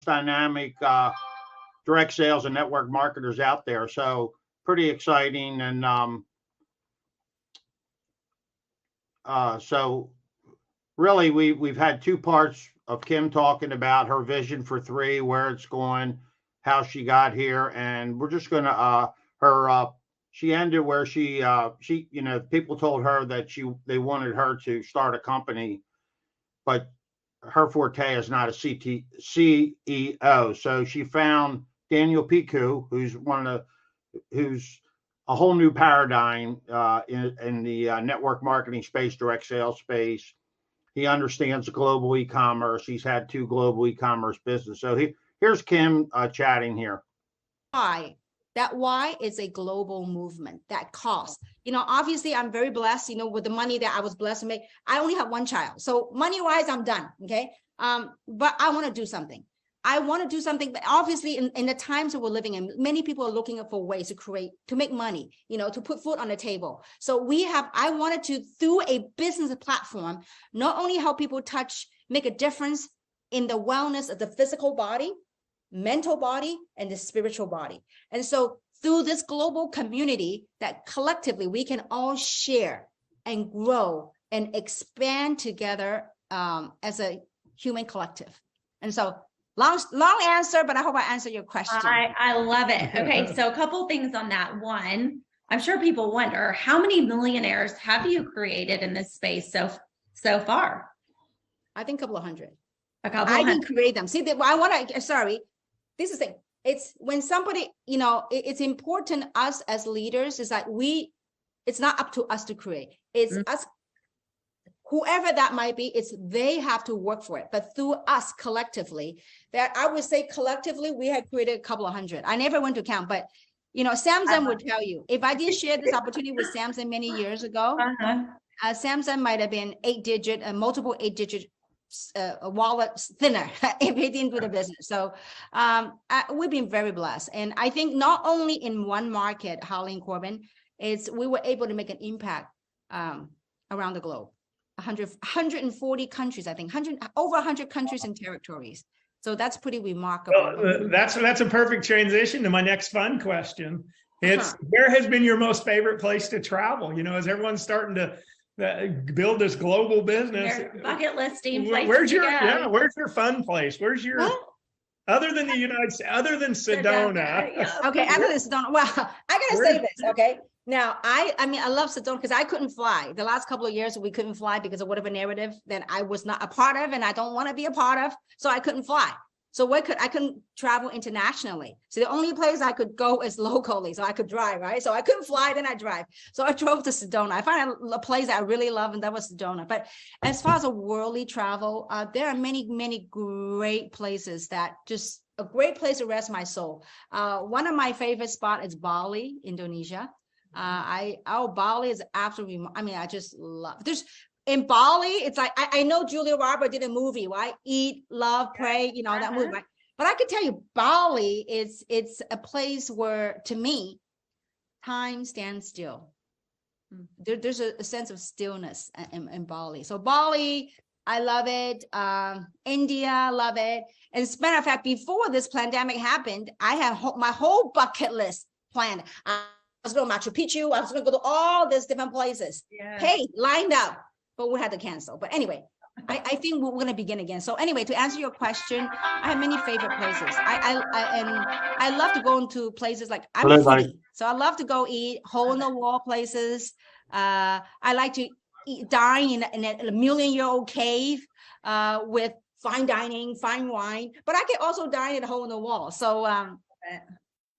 dynamic direct sales and network marketers out there. So pretty exciting. And so really, we've had two parts of Kim talking about her vision for 3, where it's going, how she got here, and we're just gonna she ended where she people told her that they wanted her to start a company, but her forte is not a CEO. So she found Daniel Piku, who's a whole new paradigm in the network marketing space, direct sales space. He understands global e-commerce. He's had 2 global e-commerce businesses. So here's Kim chatting here. Why? That why is a global movement that costs. Obviously, I'm very blessed, with the money that I was blessed to make. I only have 1 child. So money-wise, I'm done, okay? But I want to do something. But obviously in the times that we're living in, many people are looking for ways to make money, to put food on the table. So I wanted to, through a business platform, not only help people make a difference in the wellness of the physical body, mental body, and the spiritual body. And so through this global community that collectively we can all share and grow and expand together as a human collective. And so long answer, but I hope I answered your question. I love it. Okay, so a couple things on that. One, I'm sure people wonder, how many millionaires have you created in this space so far? I think a couple of hundred. I didn't create them. See, this is the thing. It's when somebody, it's important us as leaders is that it's not up to us to create. It's us. Whoever that might be, they have to work for it. But through us collectively, that I would say collectively, we had created a couple of hundred. I never went to count, but Samson would tell you, if I did share this opportunity with Samson many years ago, Samson might have been 8-digit, multiple 8-digit wallet thinner if he didn't do the business. So we've been very blessed. And I think not only in one market, Holly and Corbin, we were able to make an impact around the globe. 140 countries, I think, over 100 countries and territories. So that's pretty remarkable. Well, that's a perfect transition to my next fun question. It's where has been your most favorite place to travel? As everyone's starting to build this global business, bucket listing. Where's your fun place? Where's your other than the United States, other than Sedona? Okay, other than Sedona. Well, I gotta say this. Okay. Now, I love Sedona because I couldn't fly. The last couple of years, we couldn't fly because of whatever narrative that I was not a part of and I don't want to be a part of. So I couldn't fly. So I couldn't travel internationally. So the only place I could go is locally. So I could drive, right? So I couldn't fly, then I drive. So I drove to Sedona. I found a place that I really love, and that was Sedona. But as far as a worldly travel, there are many, many great places that just a great place to rest my soul. One of my favorite spots is Bali, Indonesia. Bali is absolutely, I just love, in Bali, it's like, I know Julia Roberts did a movie, right? Eat, Love, Pray, that movie, right? But I could tell you Bali it's a place where, to me, time stands still. There's a sense of stillness in Bali. So Bali, I love it. India, love it. And as a matter of fact, before this pandemic happened, I had my whole bucket list planned. I was going to Machu Picchu. I was going to go to all these different places. Yeah. Hey, lined up, but we had to cancel. But anyway, I think we're going to begin again. So anyway, to answer your question, I have many favorite places. I love to go into places like I'm a foodie, so I love to go eat hole in the wall places. I like to dine in a million-year-old cave with fine dining, fine wine. But I can also dine in a hole in the wall. So.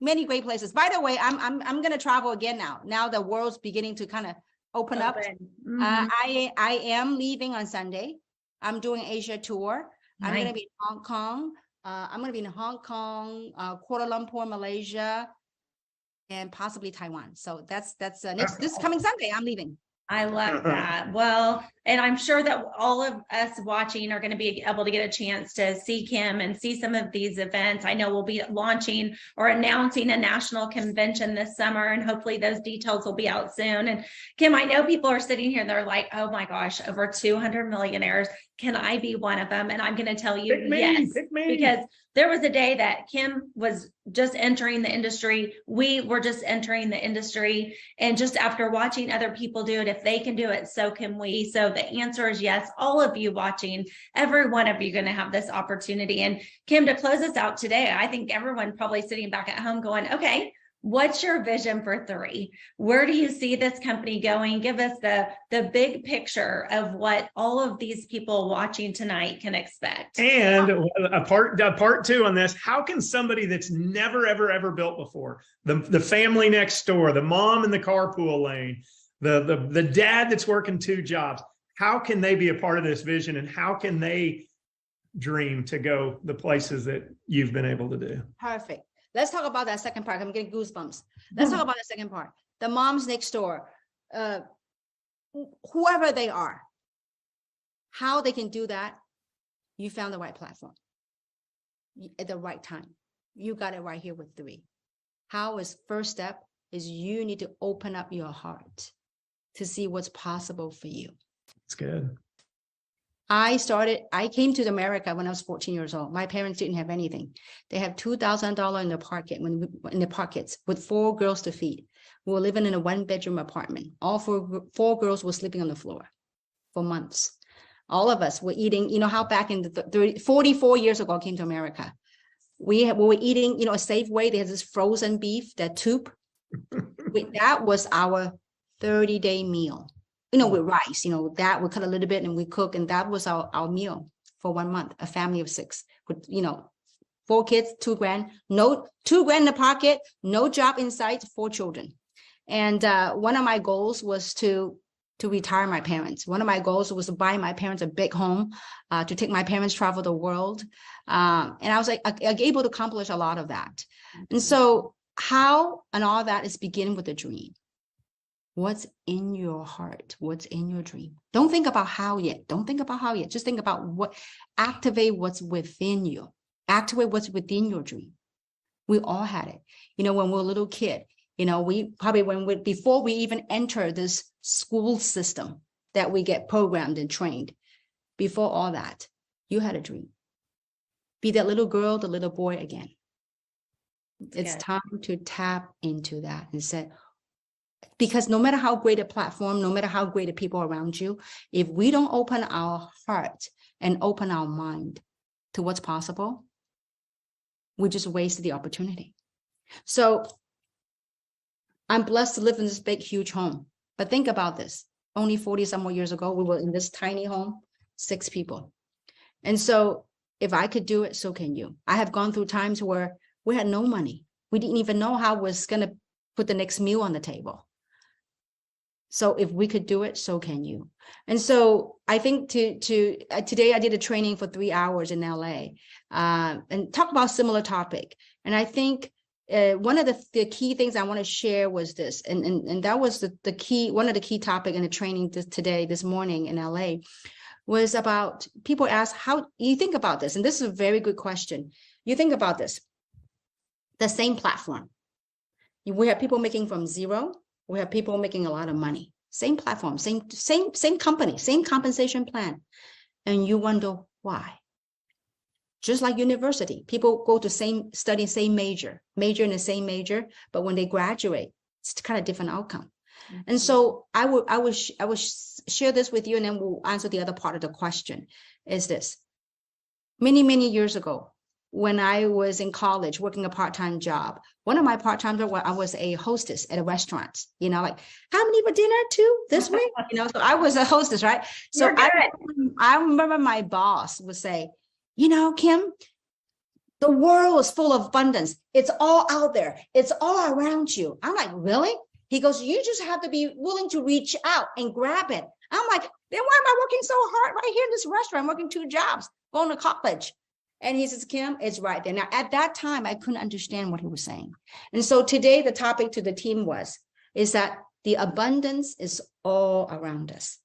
Many great places. By the way, I'm going to travel again now. Now the world's beginning to kind of open up. Mm-hmm. I am leaving on Sunday. I'm doing Asia tour. Nice. I'm going to be in Hong Kong. Kuala Lumpur, Malaysia, and possibly Taiwan. So that's this coming Sunday. I'm leaving. I love that. Well, and I'm sure that all of us watching are going to be able to get a chance to see Kim and see some of these events. I know we'll be launching or announcing a national convention this summer, and hopefully those details will be out soon. And Kim, I know people are sitting here and they're like, oh my gosh, over 200 millionaires. can I be one of them? And I'm going to tell you, Pick me, yes, pick me. because there was a day that Kim was just entering the industry. We were just entering the industry. And just after watching other people do it, if they can do it, so can we. So the answer is yes. All of you watching, every one of you going to have this opportunity. And Kim, to close us out today, I think everyone probably sitting back at home going, okay, what's your vision for 3? Where do you see this company going? Give us the big picture of what all of these people watching tonight can expect. And a part 2 on this, how can somebody that's never, ever built before, the family next door, the mom in the carpool lane, the dad that's working 2 jobs, how can they be a part of this vision, and how can they dream to go the places that you've been able to do? Perfect. Let's talk about that second part. I'm getting goosebumps. Let's talk about the second part. The moms next door, whoever they are, how they can do that. You found the right platform at the right time. You got it right here with 3. How is first step is you need to open up your heart to see what's possible for you. It's good. I came to America when I was 14 years old. My parents didn't have anything. They have $2,000 in the pockets with 4 girls to feed. We were living in a 1-bedroom apartment. All four girls were sleeping on the floor for months. All of us were eating, you know how back in the 44 years ago I came to America. We were eating, a Safeway. They had this frozen beef, that tube. That was our 30-day meal. With rice, that we cut a little bit and we cook. And that was our meal for 1 month, a family of 6 with, 4 kids, $2,000, no $2,000 in the pocket, no job in sight, 4 children. And one of my goals was to retire my parents. One of my goals was to buy my parents a big home, to take my parents travel the world. And I was like, able to accomplish a lot of that. And so how and all that is begin with a dream. What's in your heart? What's in your dream? Don't think about how yet. Don't think about how yet. Just think about activate what's within you. Activate what's within your dream. We all had it. When we were a little kid, we probably before we even enter this school system that we get programmed and trained, before all that, you had a dream. Be that little girl, the little boy again. It's time to tap into that and say, because no matter how great a platform, no matter how great the people around you, if we don't open our heart and open our mind to what's possible, we just wasted the opportunity. So I'm blessed to live in this big, huge home. But think about this. Only 40 some more years ago, we were in this tiny home, 6 people. And so if I could do it, so can you. I have gone through times where we had no money. We didn't even know how was going to put the next meal on the table. So if we could do it, so can you. And so I think today I did a training for 3 hours in LA and talk about a similar topic. And I think one of the key things I want to share was this, and that was the key, one of the key topic in the training this morning in LA was about, people ask, how you think about this? And this is a very good question. You think about this, the same platform. We have people making from zero. We have people making a lot of money. Same platform, same company, same compensation plan. And you wonder why. Just like university, people go to study same major in the same major, but when they graduate, it's kind of different outcome. Mm-hmm. And so I would share this with you, and then we'll answer the other part of the question. Is this: many years ago, when I was in college working a part-time job, one of my part-time jobs, I was a hostess at a restaurant, like, how many for dinner too this week? So I was a hostess, right? So I remember my boss would say, Kim, the world is full of abundance. It's all out there. It's all around you. I'm like, really? He goes, you just have to be willing to reach out and grab it. I'm like, then why am I working so hard right here in this restaurant? I'm working 2 jobs, going to college. And he says, Kim, it's right there. Now, at that time, I couldn't understand what he was saying. And so today, the topic to the team is that the abundance is all around us.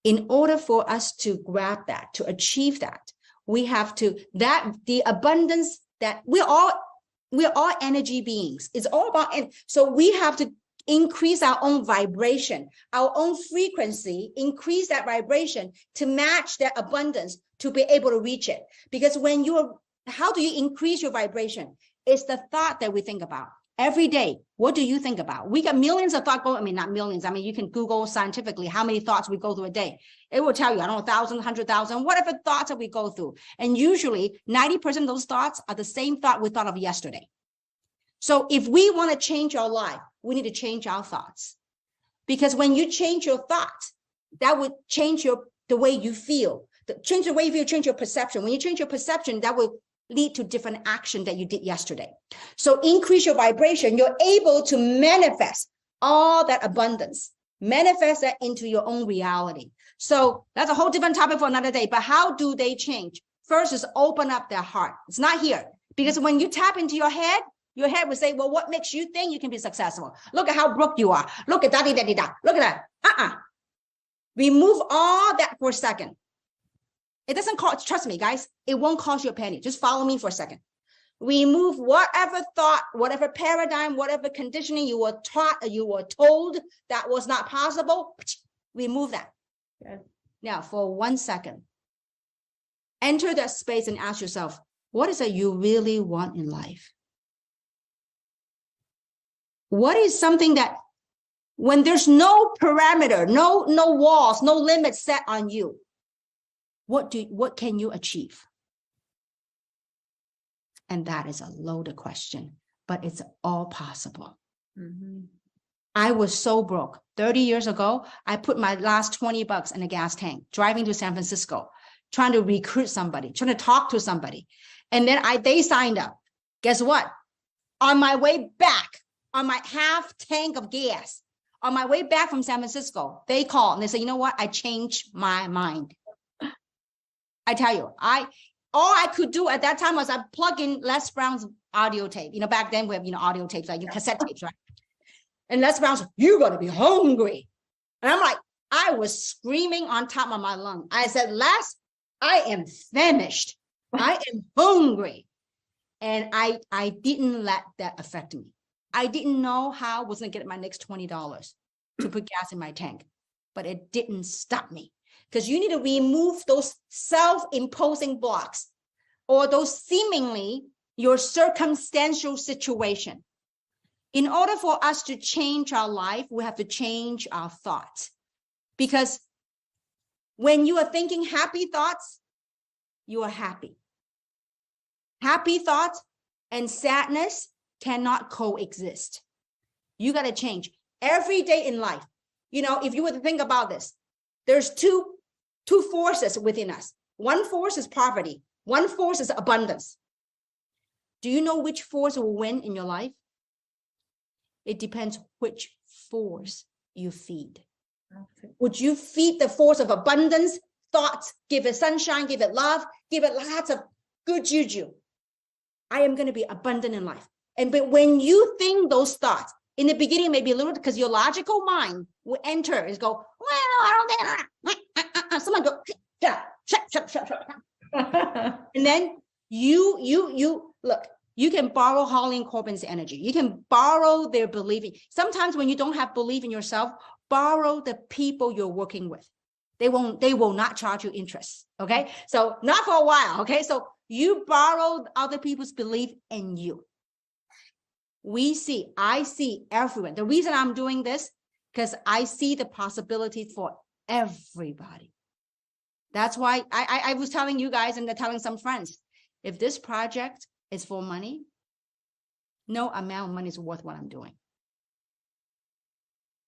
In order for us to grab that, to achieve that, we have to, the abundance that we're all energy beings. It's all about, and so we have to increase our own vibration, our own frequency, increase that vibration to match that abundance to be able to reach it. Because how do you increase your vibration? It's the thought that we think about every day. What do you think about? We got millions of thoughts going. I mean, not millions. I mean, you can Google scientifically how many thoughts we go through a day. It will tell you, I don't know, 1,000, 100,000, whatever thoughts that we go through. And usually 90% of those thoughts are the same thought we thought of yesterday. So if we want to change our life, we need to change our thoughts. Because when you change your thoughts, that would change the way you feel. Change the way you feel, change your perception. When you change your perception, that will lead to different action that you did yesterday. So increase your vibration. You're able to manifest all that abundance, manifest that into your own reality. So that's a whole different topic for another day. But how do they change? First is open up their heart. It's not here. Because when you tap into your head will say, well, what makes you think you can be successful? Look at how broke you are. Look at that. Look at that. Remove all that for a second. It doesn't cost, trust me, guys, it won't cost you a penny. Just follow me for a second. Remove whatever thought, whatever paradigm, whatever conditioning you were taught or you were told that was not possible. Remove that. Good. Now, for 1 second, enter that space and ask yourself, what is it you really want in life? What is something that when there's no parameter, no walls, no limits set on you, what can you achieve? And that is a loaded question, but it's all possible. Mm-hmm. I was so broke. 30 years ago, I put my last $20 in a gas tank, driving to San Francisco, trying to recruit somebody, trying to talk to somebody. And then they signed up. Guess what? On my way back, on my half tank of gas, on my way back from San Francisco, they called and they said, you know what? I changed my mind. I tell you, all I could do at that time was I plug in Les Brown's audio tape. You know, back then we have, audio tapes, like cassette tapes, right? And Les Brown's, you're going to be hungry. And I'm like, I was screaming on top of my lung. I said, Les, I am famished. I am hungry. And I didn't let that affect me. I didn't know how I was going to get my next $20 to put gas in my tank, but it didn't stop me. Because you need to remove those self-imposing blocks or those seemingly your circumstantial situation. In order for us to change our life, we have to change our thoughts. Because when you are thinking happy thoughts, you are happy. Happy thoughts and sadness cannot coexist. You got to change every day in life. If you were to think about this, there's two forces within us. One force is poverty. One force is abundance. Do you know which force will win in your life? It depends which force you feed. Would you feed the force of abundance, thoughts, give it sunshine, give it love, give it lots of good juju? I am going to be abundant in life. But when you think those thoughts, in the beginning, maybe a little, because your logical mind will enter and go, well, I don't think. Someone go, shut. And then you look, you can borrow Holly and Corbin's energy. You can borrow their believing. Sometimes when you don't have belief in yourself, borrow the people you're working with. They will not charge you interest. Okay. So not for a while. Okay. So you borrow other people's belief in you. I see everyone. The reason I'm doing this, because I see the possibilities for everybody. That's why I was telling you guys and telling some friends, if this project is for money, no amount of money is worth what I'm doing.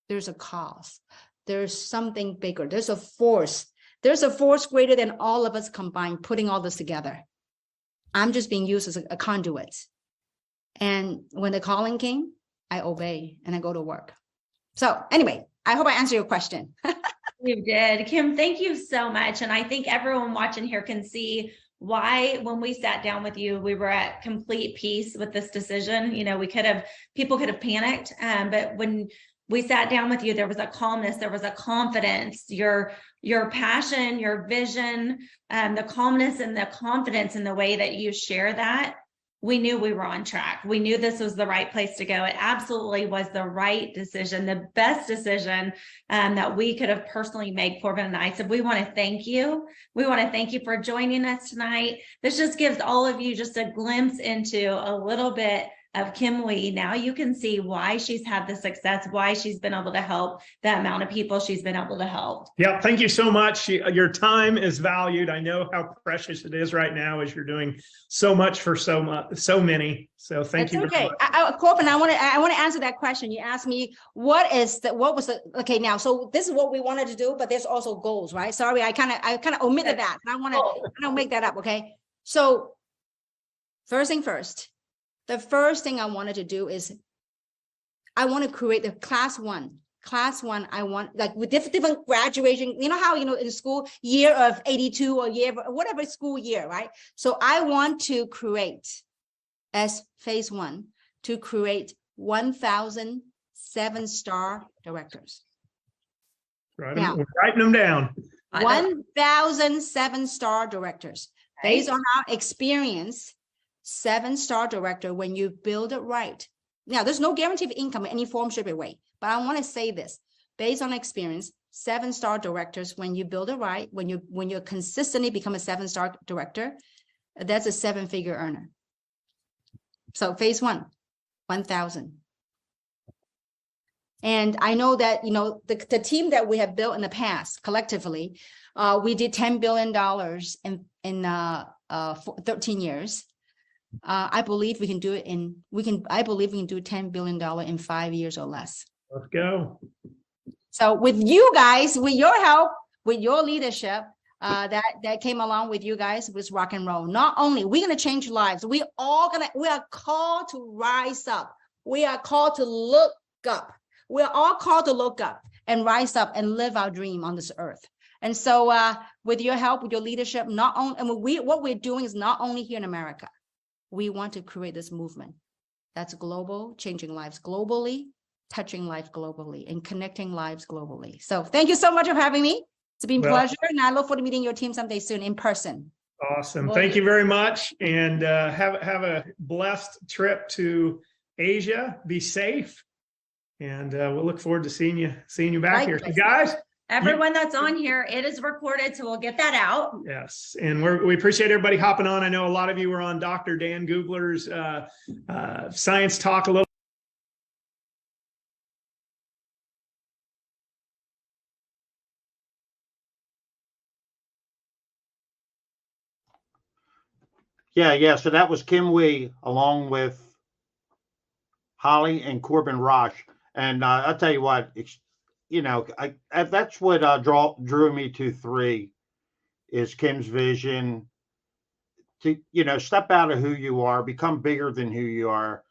There's a cause. There's something bigger. There's a force. There's a force greater than all of us combined, putting all this together. I'm just being used as a conduit. And when the calling came, I obey and I go to work. So anyway, I hope I answered your question. You did. Kim, thank you so much. And I think everyone watching here can see why, when we sat down with you, we were at complete peace with this decision. People could have panicked. But when we sat down with you, there was a calmness, there was a confidence, your passion, your vision, the calmness and the confidence in the way that you share that we knew we were on track. We knew this was the right place to go. It absolutely was the right decision, the best decision that we could have personally made, Corbin and I. So we want to thank you. We want to thank you for joining us tonight. This just gives all of you just a glimpse into a little bit of Kim Lee. Now you can see why she's had the success, why she's been able to help the amount of people she's been able to help. Yeah, thank you so much. Your time is valued. I know how precious it is right now as you're doing so much for so many. So thank you. Okay, Corbin, I want to answer that question. You asked me okay, now, so this is what we wanted to do, but there's also goals, right? Sorry, I kind of omitted that. And I don't make that up. Okay. So first thing first, the first thing I wanted to do is I want to create the class one. I want, like, with different graduation, you know how, in school, year of 82 or year, whatever school year, right? So I want to create, as phase one, to create 1,000 7-star directors. We're writing them down. 1,000 7-star directors. Based on our experience, 7-star director, when you build it right. Now, there's no guarantee of income in any form, shape, or way. But I want to say this, based on experience, 7-star directors, when you build it right, when you consistently become a 7-star director, that's a 7-figure earner. So phase one, 1,000. And I know that, the team that we have built in the past collectively, we did $10 billion in 13 years. I believe we can do it I believe we can do $10 billion in 5 years or less. Let's go. So with you guys, with your help, with your leadership, that came along with you guys, was rock and roll. Not only we're going to change lives, we are called to rise up. We are called to look up. We're all called to look up and rise up and live our dream on this earth. And so with your help, with your leadership, what we're doing is not only here in America. We want to create this movement that's global, changing lives globally, touching life globally, and connecting lives globally. So thank you so much for having me. It's been a pleasure, and I look forward to meeting your team someday soon in person. Awesome. Thank you very much, and have a blessed trip to Asia. Be safe, and we'll look forward to seeing you back here. So guys, everyone that's on here, it is recorded, so we'll get that out. Yes, and we appreciate everybody hopping on. I know a lot of you were on Dr. Dan Googler's Science Talk a little. Yeah. So that was Kim Lee along with Holly and Corbin Rosh. And I'll tell you what, that's what drew me to 3 is Kim's vision to, step out of who you are, become bigger than who you are,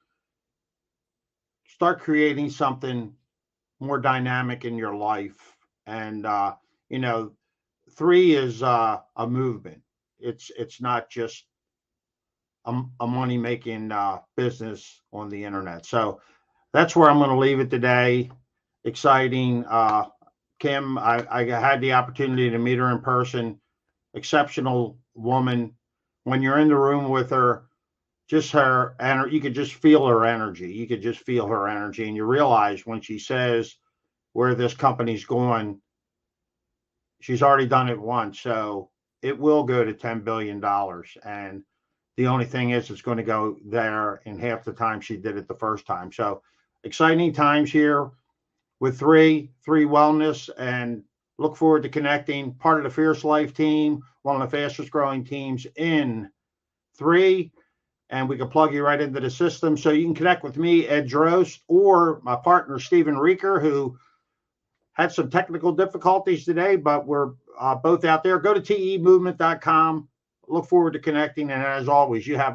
start creating something more dynamic in your life. And, 3 is a movement. It's not just a money-making business on the internet. So that's where I'm going to leave it today. Exciting. Kim, I had the opportunity to meet her in person. Exceptional woman. When you're in the room with her, just her, and you could just feel her energy. You could just feel her energy. And you realize when she says where this company's going, she's already done it once. So it will go to $10 billion. And the only thing is it's going to go there in half the time she did it the first time. So exciting times here with 3 Wellness, and look forward to connecting. Part of the Fierce Life team, one of the fastest growing teams in 3. And we can plug you right into the system. So you can connect with me, Ed Drost, or my partner, Stephen Reeker, who had some technical difficulties today, but we're both out there. Go to temovement.com. Look forward to connecting. And as always, you have a